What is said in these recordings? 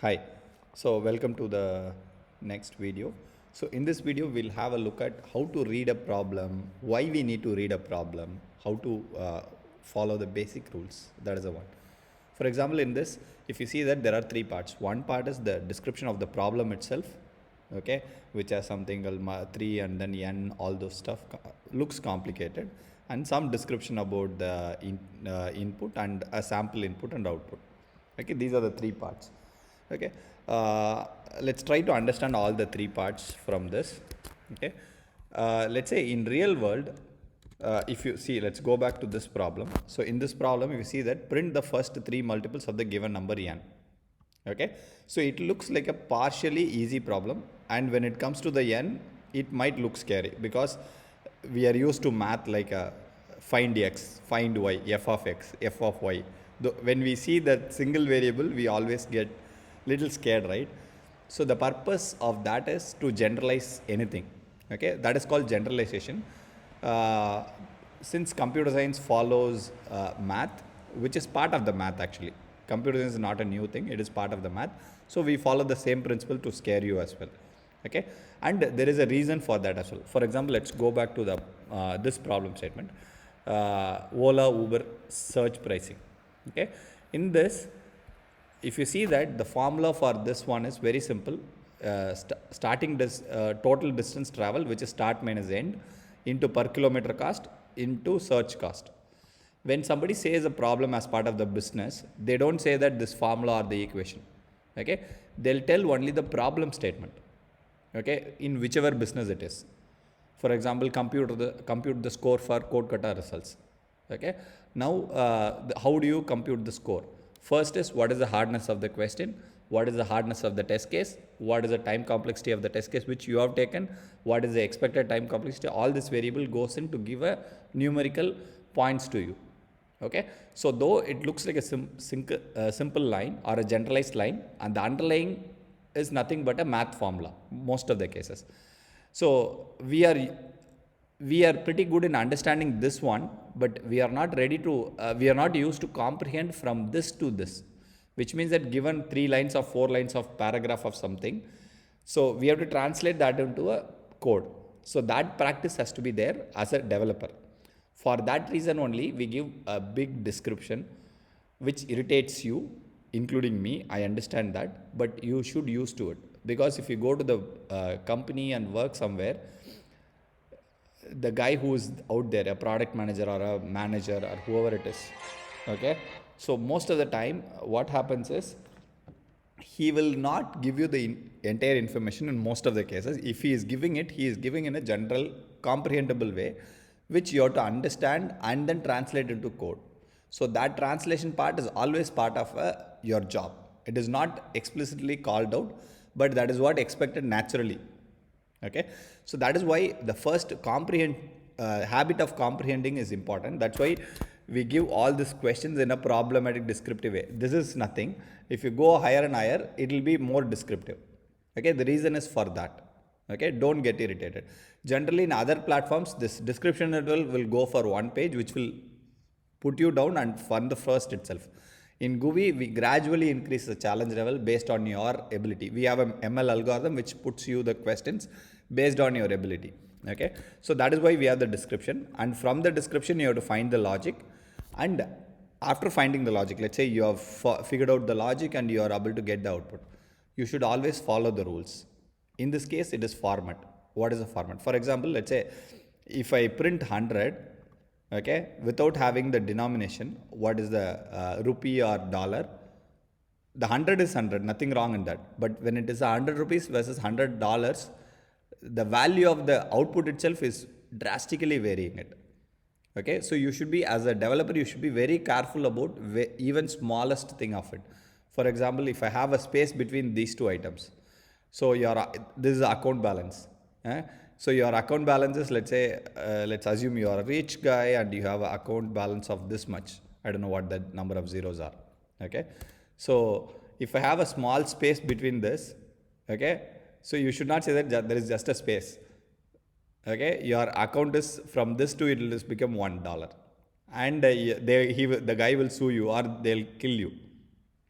Hi, so welcome to the next video. So in this video, we'll have a look at how to read a problem, why we need to read a problem, how to follow the basic rules. That is the one. For example, in this, if you see that there are three parts. One part is the description of the problem itself, okay, which has something called 3 and then n, all those stuff looks complicated, and some description about the input and a sample input and output. Okay, these are the three parts. Okay, let's try to understand all the three parts from this. Okay, let's say in real world, if you see, let's go back to this problem. So in this problem, you see that print the first three multiples of the given number n. Okay, so it looks like a partially easy problem, and when it comes to the n, it might look scary because we are used to math like a find x, find y, f of x, f of y. When we see that single variable, we always get little scared, right? So the purpose of that is to generalize anything. Okay, that is called generalization. uh, since computer science follows math, which is part of the math actually. Computer science is not a new thing, it is part of the math. So we follow the same principle to scare you as well. Okay, and there is a reason for that as well. For example, let's go back to the this problem statement. Ola, Uber search pricing. Okay, in this, if you see that the formula for this one is very simple. Starting this total distance travel, which is start minus end, into per kilometer cost into search cost. When somebody says a problem as part of the business, they don't say that this formula or the equation. Okay, they'll tell only the problem statement. Okay, in whichever business it is. For example, compute the score for code kata results. Okay, now how do you compute the score? First is, what is the hardness of the question, what is the hardness of the test case, what is the time complexity of the test case which you have taken, what is the expected time complexity. All this variable goes in to give a numerical points to you. Okay, so though it looks like a simple line or a generalized line, and the underlying is nothing but a math formula most of the cases. So we are pretty good in understanding this one, but we are not ready to we are not used to comprehend from this to this, which means that given 3 lines or 4 lines of paragraph of something, so we have to translate that into a code. So that practice has to be there as a developer. For that reason only, we give a big description which irritates you, including me. I understand that, but you should use to it, because if you go to the company and work somewhere, the guy who is out there, a product manager or a manager or whoever it is, okay, so most of the time what happens is, he will not give you the entire information in most of the cases. If he is giving it, he is giving in a general comprehensible way, which you have to understand and then translate into code. So that translation part is always part of your job. It is not explicitly called out, but that is what expected naturally. Okay, so that is why the first habit of comprehending is important. That's why we give all these questions in a problematic descriptive way. This is nothing. If you go higher and higher, it will be more descriptive. Okay, the reason is for that. Okay, don't get irritated. Generally in other platforms, this description will go for one page, which will put you down and fund the first itself. In GUI, we gradually increase the challenge level based on your ability. We have an ML algorithm which puts you the questions based on your ability. Okay, so that is why we have the description, and from the description you have to find the logic. And after finding the logic, let's say you have figured out the logic and you are able to get the output, you should always follow the rules. In this case, it is format. What is the format? For example, let's say if I print 100, okay, without having the denomination, what is the rupee or dollar, the 100 is 100, nothing wrong in that. But when it is 100 rupees versus $100, the value of the output itself is drastically varying it. Okay, so you should be, as a developer, you should be very careful about even smallest thing of it. For example, if I have a space between these two items, so your this is account balance. So your account balance is, let's say, let's assume you are a rich guy and you have an account balance of this much. I don't know what the number of zeros are. Okay, so if I have a small space between this, okay, so you should not say that there is just a space. Okay, your account is from this to it will just become $1, and the guy will sue you or they'll kill you.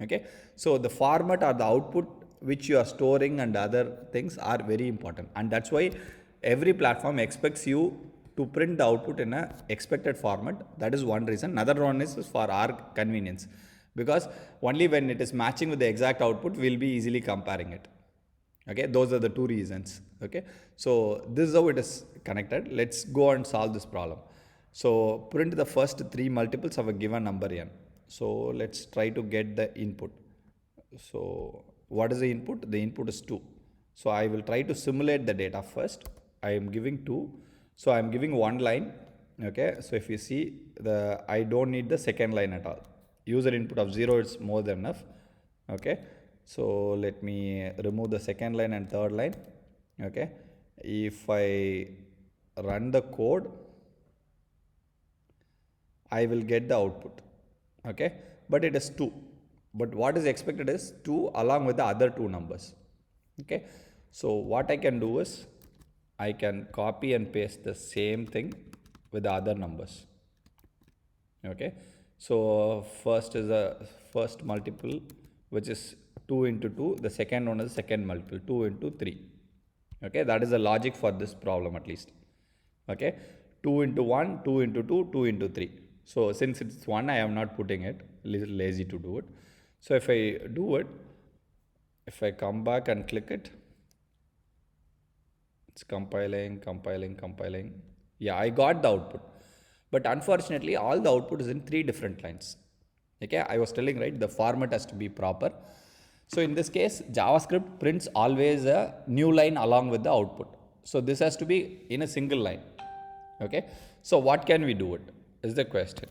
Okay, so the format or the output which you are storing and other things are very important, and that's why every platform expects you to print the output in a expected format. That is one reason. Another one is for our convenience, because only when it is matching with the exact output we'll be easily comparing it. Okay, those are the two reasons. Okay, so this is how it is connected. Let's go and solve this problem. So print the first three multiples of a given number n. So let's try to get the input. So what is the input? The input is 2. So I will try to simulate the data first. I am giving 2. So I am giving one line. Okay, so if you see, I don't need the second line at all. User input of 0 is more than enough. Okay, so let me remove the second line and third line. Okay, if I run the code, I will get the output. Okay, but it is 2. But what is expected is 2 along with the other two numbers. Okay, so what I can do is I can copy and paste the same thing with the other numbers. Okay, so first is a first multiple, which is 2 into 2. The second one is second multiple, 2 into 3. Okay, that is the logic for this problem at least. Okay, 2 into 1, 2 into 2, 2 into 3. So since it's 1, I am not putting it, little lazy to do it. So if I do it, if I come back and click it, it's compiling. Yeah, I got the output. But unfortunately, all the output is in 3 different lines. Okay, I was telling, right, the format has to be proper. So in this case, JavaScript prints always a new line along with the output. So this has to be in a single line. Okay, so what can we do it is the question.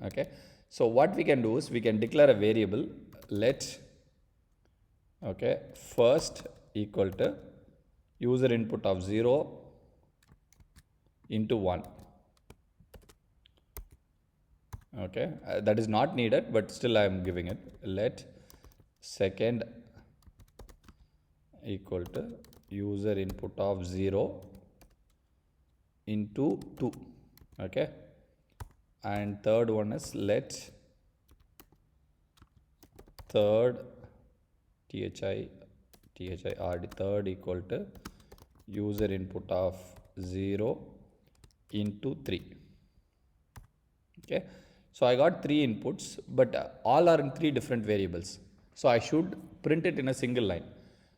Okay, so what we can do is we can declare a variable, let, okay, first equal to user input of 0 into 1. Okay, that is not needed, but still I am giving it. Let second equal to user input of 0 into 2. Okay, and third one is let third third equal to user input of 0 into 3. Okay, so I got 3 inputs, but all are in 3 different variables. So I should print it in a single line.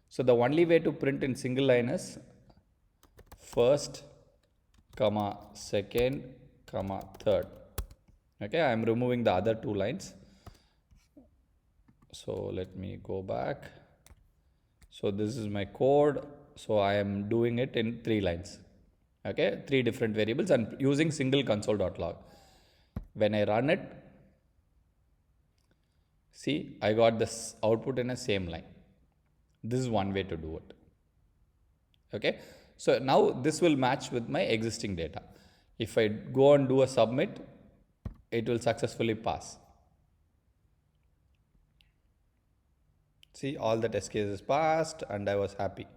So the only way to print in single line is first, comma, second, comma, third. Okay, I am removing the other 2 lines. So let me go back. So this is my code. So I am doing it in 3 lines. Okay, 3 different variables and using single console.log. When I run it, see, I got this output in a same line. This is one way to do it. Okay, so now this will match with my existing data. If I go and do a submit, it will successfully pass. See, all the test cases passed and I was happy.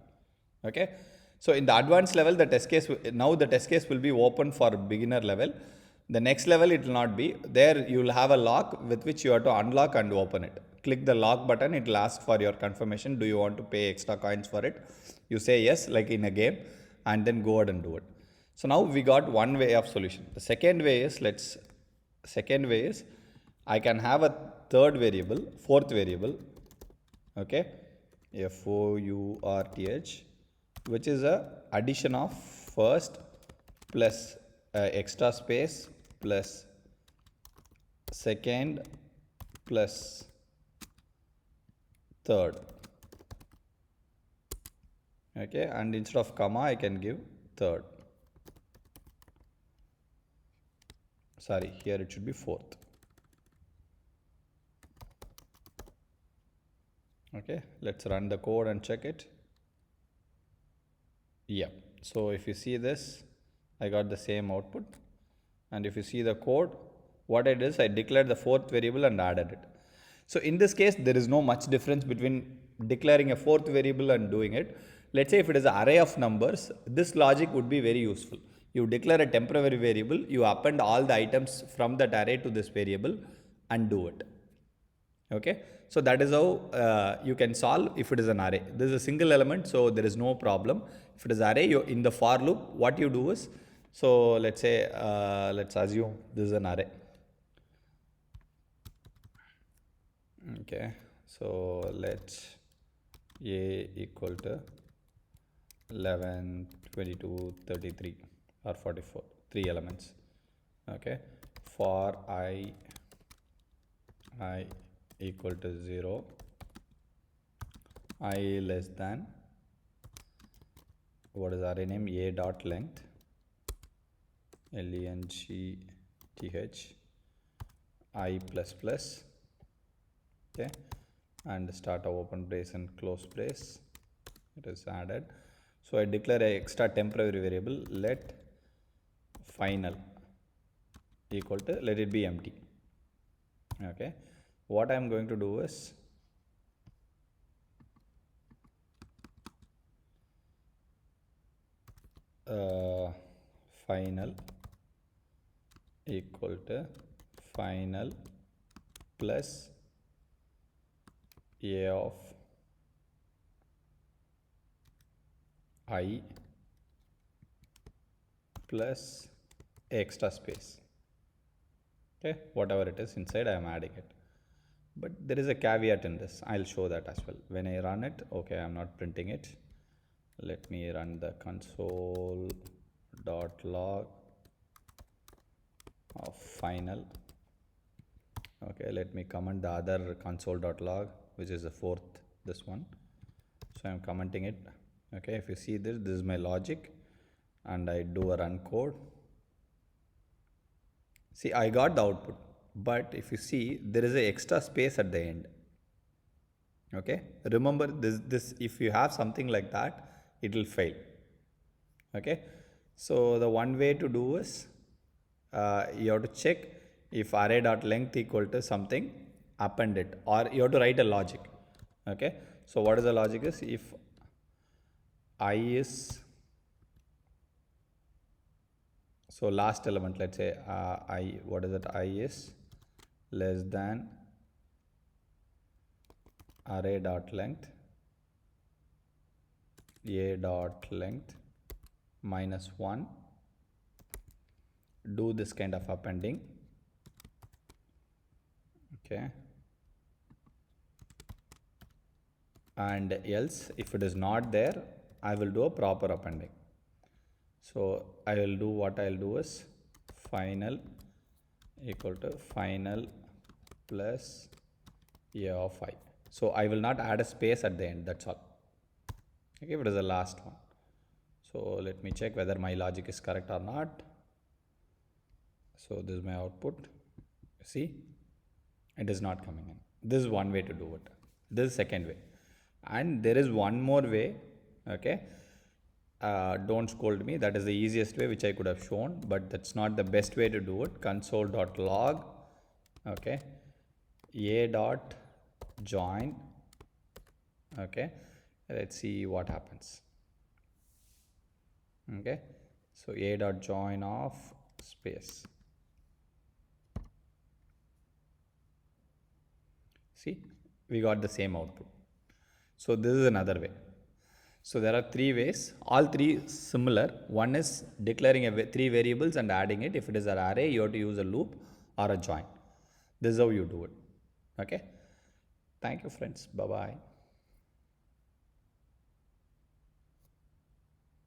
Okay, so in the advanced level, the test case, now the test case will be open for beginner level. The next level, it will not be. There you will have a lock with which you have to unlock and open it. Click the lock button, it will ask for your confirmation. Do you want to pay extra coins for it? You say yes, like in a game, and then go ahead and do it. So now we got one way of solution. The second way is, I can have a third variable, fourth variable, okay, FOURTH, which is a addition of first plus extra space plus second plus third. Okay, and instead of comma I can give third. Sorry, here it should be fourth. Okay, let's run the code and check it. Yeah, so if you see this, I got the same output. And if you see the code, what I did is I declared the fourth variable and added it. So in this case, there is no much difference between declaring a fourth variable and doing it. Let's say if it is an array of numbers, this logic would be very useful. You declare a temporary variable, you append all the items from that array to this variable and do it. Okay, So that is how you can solve if it is an array. This is a single element, so there is no problem. If it is array, you in the for loop, what you do is, so let's say, let's assume this is an array. Okay, so let's a equal to 11, 22, 33 or 44, 3 elements. Okay, for I equal to 0, I less than, what is array name, a dot length, length I plus plus. Okay, and start a open brace and close brace, it is added. So I declare a extra temporary variable, let final equal to, let it be empty. Okay, what I am going to do is, final equal to final plus a of I plus extra space. Okay, whatever it is inside, I am adding it. But there is a caveat in this. I'll show that as well. When I run it, okay, I'm not printing it. Let me run the console.log of final. Okay, let me comment the other console.log, which is the fourth, this one. So I'm commenting it. Okay, if you see this is my logic, and I do a run code. See, I got the output, but if you see, there is an extra space at the end. Okay, remember this if you have something like that, it will fail. Okay, so the one way to do is, you have to check if array dot length equal to something, append it, or you have to write a logic. Okay, so what is the logic is, if I is, so last element, let's say I, what is it, I is less than array dot length, a dot length minus 1, do this kind of appending. Okay, and else if it is not there, I will do a proper appending. So I will do, what I'll do is, final equal to final plus a of I. So I will not add a space at the end, that's all. Okay, if it is the last one. So let me check whether my logic is correct or not. So this is my output. See, it is not coming in. This is one way to do it. This is second way. And there is one more way. Okay, don't scold me, that is the easiest way which I could have shown, but that's not the best way to do it. Console.log, okay, a dot join. Okay, let's see what happens. Okay, so a dot join of space. See, we got the same output. So this is another way. So there are 3 ways, all 3 similar. One is declaring 3 variables and adding it. If it is an array, you have to use a loop or a join. This is how you do it. Okay, thank you friends, bye bye.